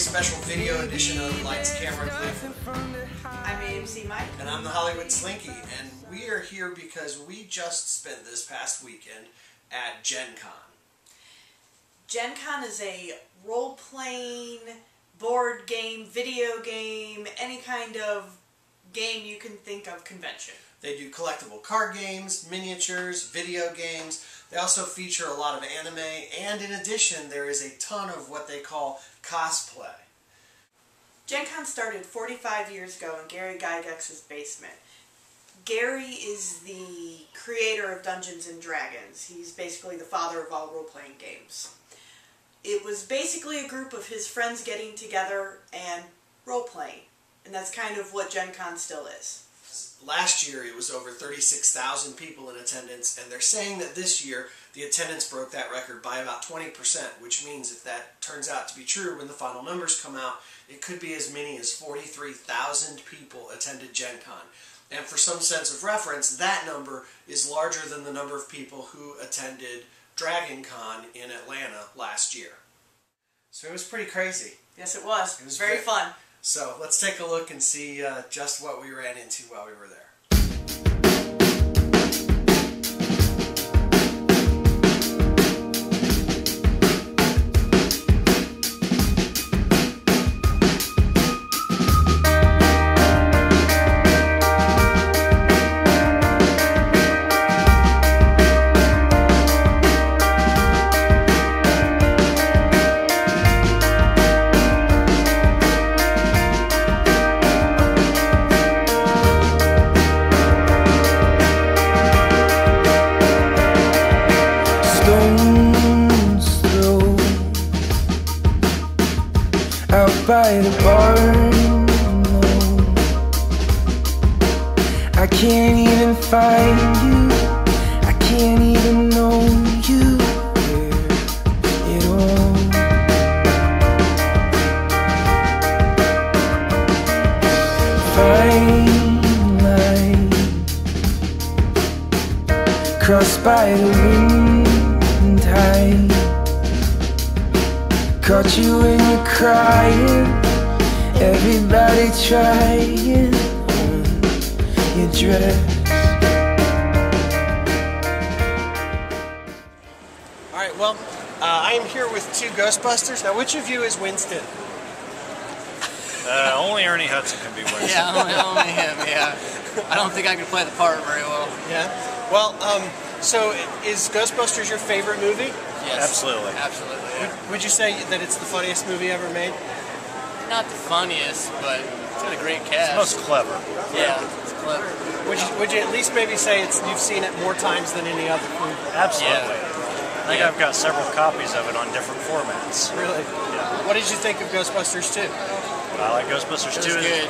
special video edition of Lights, Camera, Cliff. I'm AMC Mike. And I'm the Hollywood Slinky. And we are here because we just spent this past weekend at Gen Con. Gen Con is a role-playing, board game, video game, any kind of game you can think of convention. They do collectible card games, miniatures, video games. They also feature a lot of anime, and in addition, there is a ton of what they call cosplay. Gen Con started 45 years ago in Gary Gygax's basement. Gary is the creator of Dungeons and Dragons. He's basically the father of all role-playing games. It was basically a group of his friends getting together and role-playing. And that's kind of what Gen Con still is. Last year it was over 36,000 people in attendance, and they're saying that this year the attendance broke that record by about 20%, which means if that turns out to be true when the final numbers come out, it could be as many as 43,000 people attended Gen Con. And for some sense of reference, that number is larger than the number of people who attended Dragon Con in Atlanta last year. So it was pretty crazy. Yes, it was. It was very fun. So let's take a look and see just what we ran into while we were there. Out by the barn, I can't even find you, I can't even know you at all. Fine line crossed by the wind tide. Caught you when you're crying, everybody trying on your dress. Alright, well, I am here with two Ghostbusters. Now, which of you is Winston? Only Ernie Hudson can be Winston. Yeah, only him, yeah. I don't think I can play the part very well. Yeah? Well, so is Ghostbusters your favorite movie? Yes. Absolutely. Absolutely, yeah. Would you say that it's the funniest movie ever made? Not the funniest, but it's got a great cast. It's most clever. Yeah, it's clever. Would you at least maybe say you've seen it more times than any other movie? Absolutely. Yeah. I think I've got several copies of it on different formats. Really? Yeah. What did you think of Ghostbusters 2? I like Ghostbusters 2. It was good.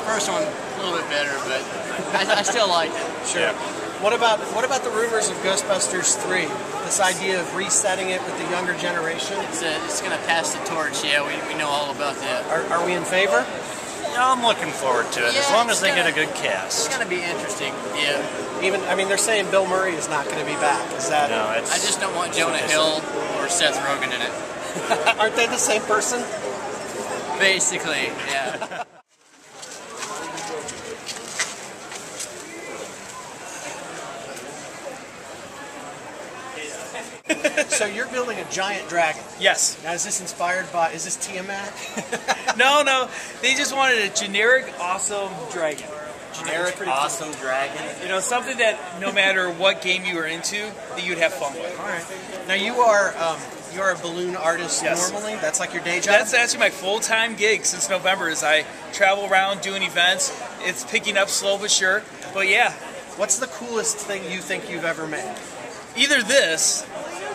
First one, a little bit better, but I still liked it. Sure. Yeah. What about the rumors of Ghostbusters 3? This idea of resetting it with the younger generation? It's going to pass the torch, yeah, we know all about that. Are we in favor? Yeah, I'm looking forward to it, Yeah, as long as they gonna, get a good It's cast. going to be interesting, yeah. They're saying Bill Murray is not going to be back. Is that? No, I just don't want Jonah Hill or Seth Rogen in it. Aren't they the same person? Basically, yeah. So you're building a giant dragon. Yes. Now is this inspired by, is this Tiamat? No. They just wanted a generic, awesome dragon. Generic, awesome dragon. You know, something that no matter what game you were into, that you'd have fun with. All right. Now you're a balloon artist normally? That's like your day job? That's actually my full-time gig since November. Is I travel around doing events. It's picking up slow but sure. But yeah. What's the coolest thing you think you've ever made? Either this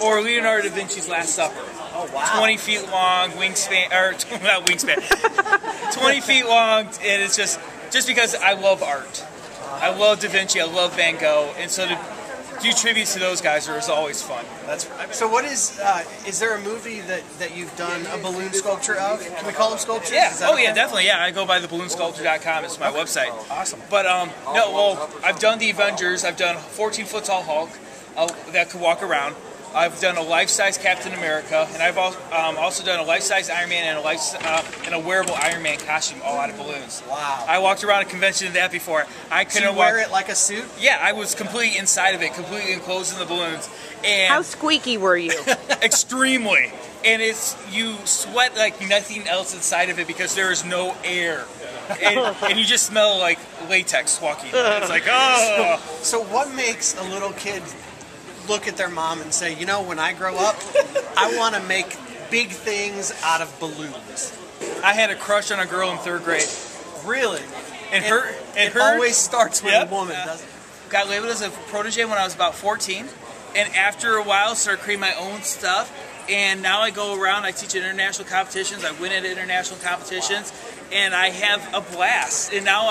or Leonardo da Vinci's Last Supper. Oh, wow. 20 feet long, wingspan, or not wingspan, 20 feet long, and it's just because I love art. I love Da Vinci, I love Van Gogh, and so to do tributes to those guys is always fun. So what is there a movie that you've done a balloon sculpture of? Can we call them sculptures? Yeah. Oh okay? yeah, definitely. Yeah, I go by theballoonsculpture.com. It's my website. Awesome. But no, well, I've done the Avengers. I've done 14-foot tall Hulk that could walk around. I've done a life-size Captain America, and I've also done a life-size Iron Man and a wearable Iron Man costume all out of balloons. Wow. I walked around a convention in that before. I couldn't So you wear it like a suit? Yeah, I was completely inside of it, completely enclosed in the balloons. And How squeaky were you? extremely. And you sweat like nothing else inside of it because there is no air. And you just smell like latex walking. It's like, oh. So what makes a little kid look at their mom and say, you know, when I grow up, I want to make big things out of balloons? I had a crush on a girl in 3rd grade. Really? And it always starts with a woman, doesn't it? Got labeled as a protege when I was about 14. And after a while, started creating my own stuff. And now I go around, I teach at international competitions, I win at international competitions, and I have a blast. And now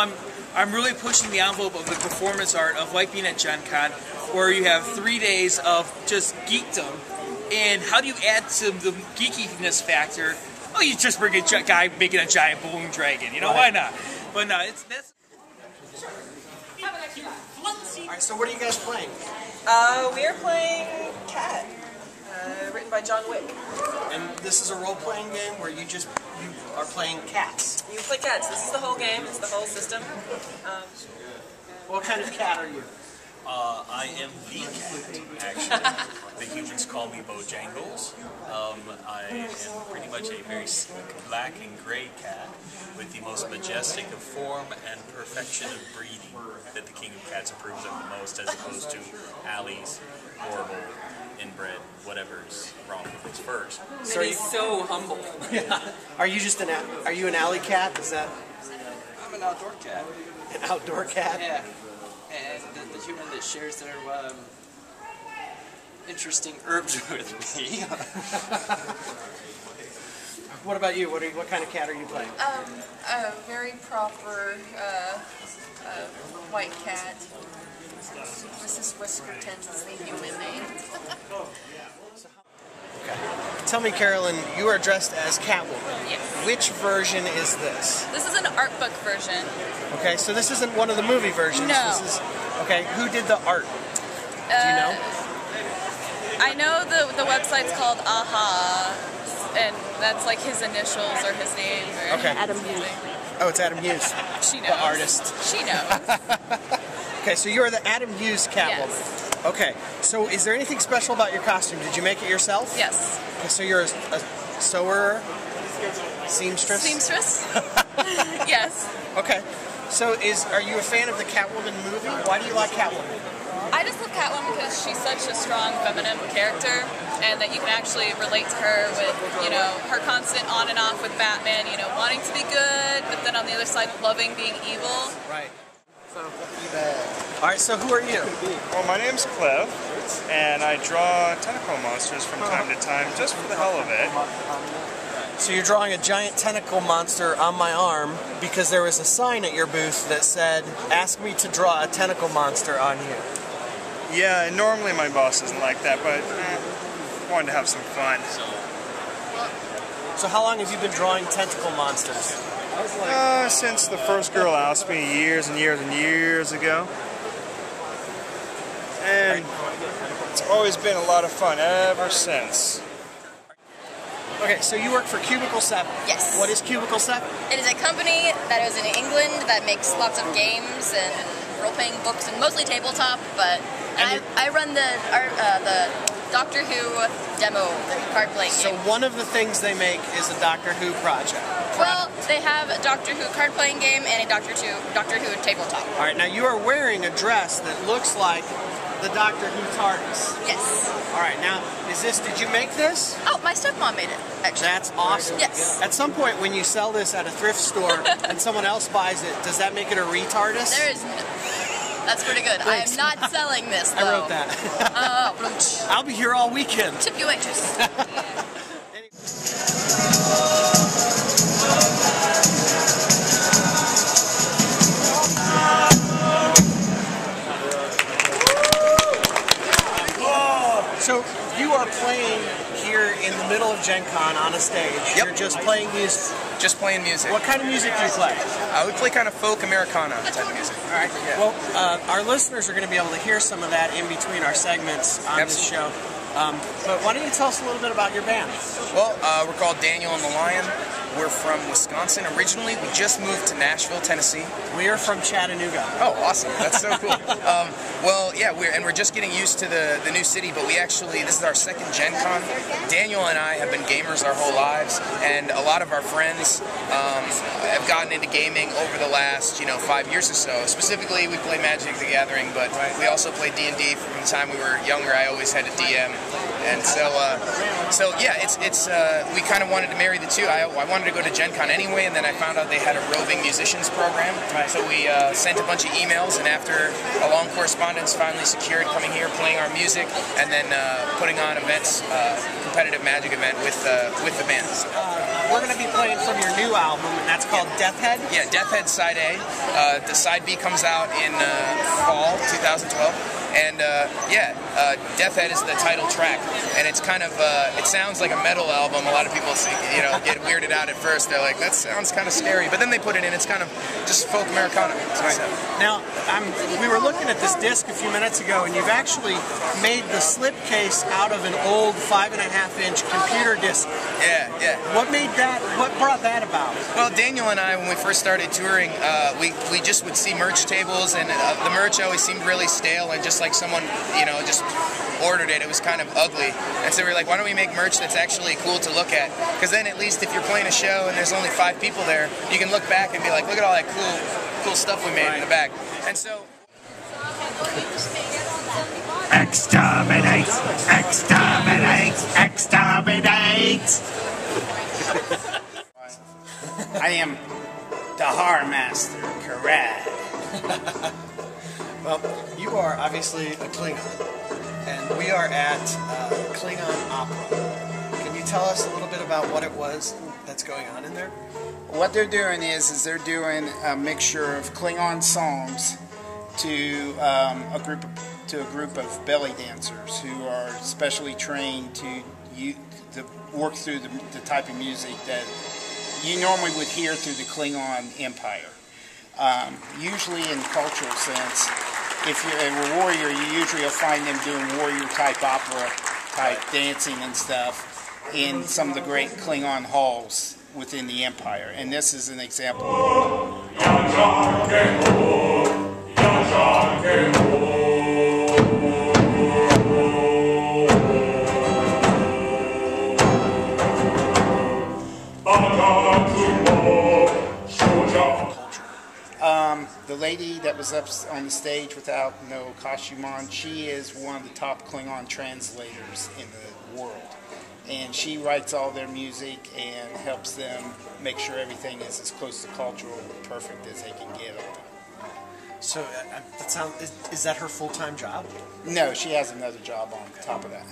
I'm really pushing the envelope of the performance art of like being at Gen Con, where you have 3 days of just geekdom. And how do you add to the geekiness factor? Oh, you just bring a guy making a giant balloon dragon. You know, why not? But no, that's... Alright, so what are you guys playing? We are playing Cat, written by John Wick. And this is a role-playing game where you are playing cats. You play cats. This is the whole game. It's the whole system. What kind of cat are you? I am the cat, actually. The humans call me Bojangles. I am pretty much a very sleek black and gray cat with the most majestic of form and perfection of breeding that the king of cats approves of the most, as opposed to Allie's horrible, inbred, whatever's wrong with its furs. So he's so humble. Yeah. Are you just are you an alley cat? Is that? I'm an outdoor cat. An outdoor cat? Yeah. And the human that shares their interesting herbs with me. What about you? What kind of cat are you playing? A very proper white cat. Mrs. Whiskerton is the human name. Okay. Tell me, Carolyn, you are dressed as Catwoman. Yes. Which version is this? This is an art book version. Okay, so this isn't one of the movie versions. No. This is, okay, who did the art? Do you know? I know the website's called Aha, and that's like his initials or his name. Or Okay. Adam Hughes. Oh, it's Adam Hughes. She knows. The artist. She knows. Okay, so you are the Adam Hughes Catwoman. Yes. Okay, so is there anything special about your costume? Did you make it yourself? Yes. Okay, so you're a sewer? Seamstress? Seamstress? Yes. Okay, so are you a fan of the Catwoman movie? Why do you like Catwoman? I just love Catwoman because she's such a strong feminine character, and that you can actually relate to her with, you know, her constant on and off with Batman, you know, wanting to be good, but then on the other side loving being evil. Right. Alright, so who are you? Well, my name's Clev, and I draw tentacle monsters from time to time, just for the hell of it. So you're drawing a giant tentacle monster on my arm because there was a sign at your booth that said, ask me to draw a tentacle monster on you. Yeah, and normally my boss doesn't like that, but wanted to have some fun. So how long have you been drawing tentacle monsters? Since the first girl asked me years and years and years ago. And it's always been a lot of fun ever since. Okay, so you work for Cubicle 7. Yes. What is Cubicle 7? It is a company that is in England that makes lots of games and role-playing books and mostly tabletop, but I run the Doctor Who demo, the card-playing game. So one of the things they make is a Doctor Who project. Well, they have a Doctor Who card-playing game and a Doctor Who tabletop. All right, now you are wearing a dress that looks like the Doctor Who TARDIS. Yes. All right, now, did you make this? Oh, my stepmom made it, actually. That's awesome. Yes. At some point when you sell this at a thrift store and someone else buys it, does that make it a retardis? There is that's pretty good. Thanks. I am not selling this, though. I wrote that. I'll be here all weekend. Tip you waitress. So you are playing here in the middle of Gen Con on a stage. Yep. You're just playing music. Just playing music. What kind of music do you play? We play kind of folk Americana type of music. All right. Yeah. Well, our listeners are going to be able to hear some of that in between our segments on this show. But why don't you tell us a little bit about your band? Well, we're called Daniel and the Lion. We're from Wisconsin originally. We just moved to Nashville, Tennessee. We are from Chattanooga. Oh, awesome. That's so cool. Well, yeah, we're just getting used to the new city, but this is our second Gen Con. Daniel and I have been gamers our whole lives, and a lot of our friends have gotten into gaming over the last, 5 years or so. Specifically, we play Magic the Gathering, but we also play D&D from the time we were younger. I always had a DM. And so yeah, we kind of wanted to marry the two. I wanted to go to Gen Con anyway, and then I found out they had a roving musicians program. So we sent a bunch of emails, and after a long correspondence, finally secured coming here, playing our music, and then putting on events, competitive Magic event with the band. We're going to be playing from your new album, and that's called Death Head? Yeah, Death Head Side A. The Side B comes out in fall 2012. And Death Head is the title track, and it's kind of it sounds like a metal album. A lot of people get weirded out at first. They're like, that sounds kind of scary, but then they put it in. It's kind of just folk Americana. Right. Now, we were looking at this disc a few minutes ago, and you've actually made the slipcase out of an old 5.5-inch computer disc. Yeah. What brought that about? Well, Daniel and I, when we first started touring, we just would see merch tables, and the merch always seemed really stale and just like someone, just ordered it. It was kind of ugly. And so we were like, why don't we make merch that's actually cool to look at? Because then at least if you're playing a show and there's only 5 people there, you can look back and be like, look at all that cool stuff we made in the back. And so... Exterminate! Exterminate! Exterminate! I am the Horror Master, Karad. Well, you are obviously a Klingon, and we are at Klingon Opera. Can you tell us a little bit about what it was that's going on in there? What they're doing is they're doing a mixture of Klingon songs to a group of belly dancers who are specially trained to work through the type of music that you normally would hear through the Klingon Empire. Usually in cultural sense, if you're a warrior, you usually will find them doing warrior-type opera-type dancing and stuff in some of the great Klingon halls within the Empire. And this is an example. The lady that was up on the stage without no costume on, she is one of the top Klingon translators in the world. And she writes all their music and helps them make sure everything is as close to cultural perfect as they can get on it. So, is that her full-time job? No, she has another job on top of that.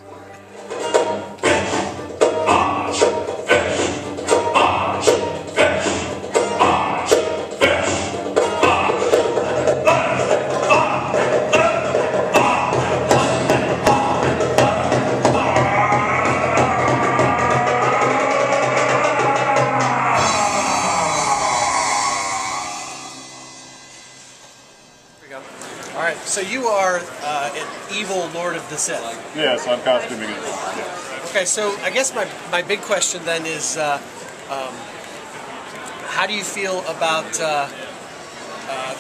So you are an evil Lord of the Sith. Yes, I'm costuming it. Yeah. Okay, so I guess my big question then is, how do you feel about the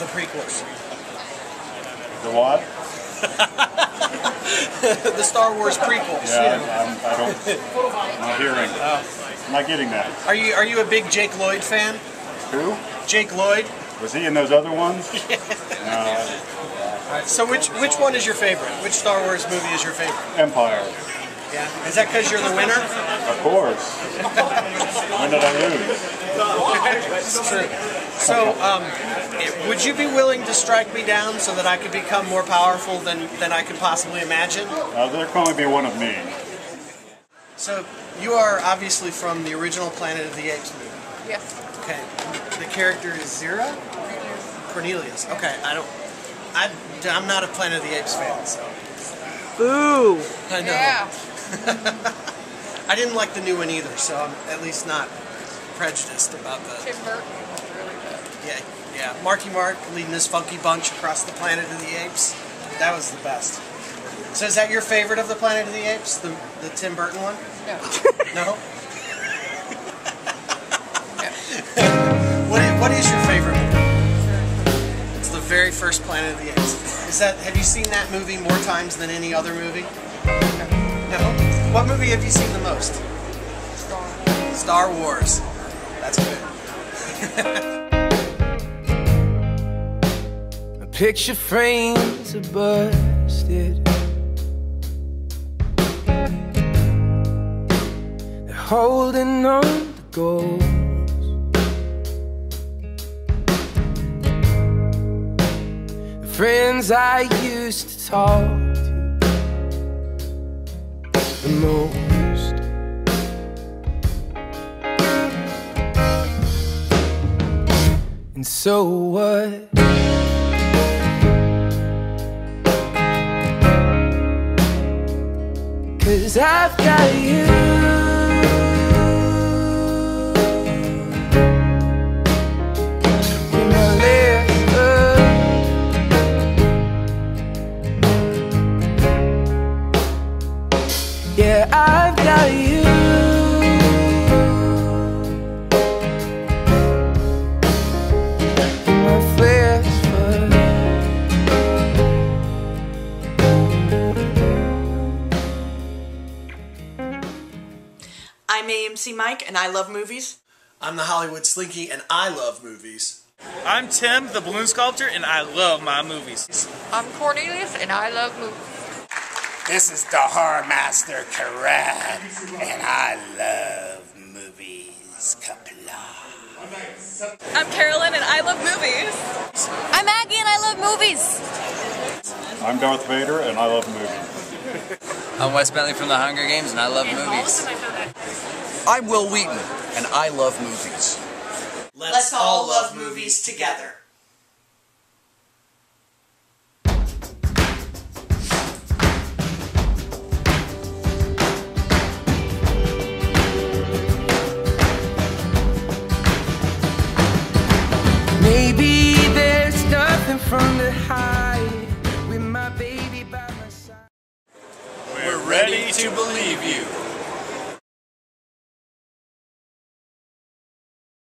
prequels? The what? The Star Wars prequels. Yeah, I'm not hearing. I'm not getting that. Are you a big Jake Lloyd fan? Who? Jake Lloyd. Was he in those other ones? No. Alright, so which one is your favorite? Which Star Wars movie is your favorite? Empire. Yeah. Is that because you're the winner? Of course. When did I lose? It's true. So, would you be willing to strike me down so that I could become more powerful than I could possibly imagine? There can only be one of me. So, you are obviously from the original Planet of the Apes movie. Yes. Okay. The character is Zira? Cornelius. Okay, I'm not a Planet of the Apes fan, so. Boo! I know. Yeah. I didn't like the new one either, so I'm at least not prejudiced about the... Tim Burton was really good. Yeah. Marky Mark leading this funky bunch across the Planet of the Apes. That was the best. So is that your favorite of the Planet of the Apes? The Tim Burton one? No. What is your favorite movie? It's the very first Planet of the Apes. Have you seen that movie more times than any other movie? No. What movie have you seen the most? Star Wars. That's good. My picture frames are busted. They're holding on to goals. The friends I used to talk to the most. And so what? 'Cause I've got you. When I lift up, yeah, I've got you. In my flip flop. I'm AMC Mike, and I love movies. I'm the Hollywood Slinky, and I love movies. I'm Tim, the balloon sculptor, and I love my movies. I'm Cornelius, and I love movies. This is the Horror Master Karad, and I love movies. Kapla. I'm Carolyn, and I love movies. I'm Maggie, and I love movies. I'm Darth Vader, and I love movies. I'm Wes Bentley from the Hunger Games, and I love movies. I'm Will Wheaton, and I love movies. Let's all love movies together. Maybe there's nothing from the high.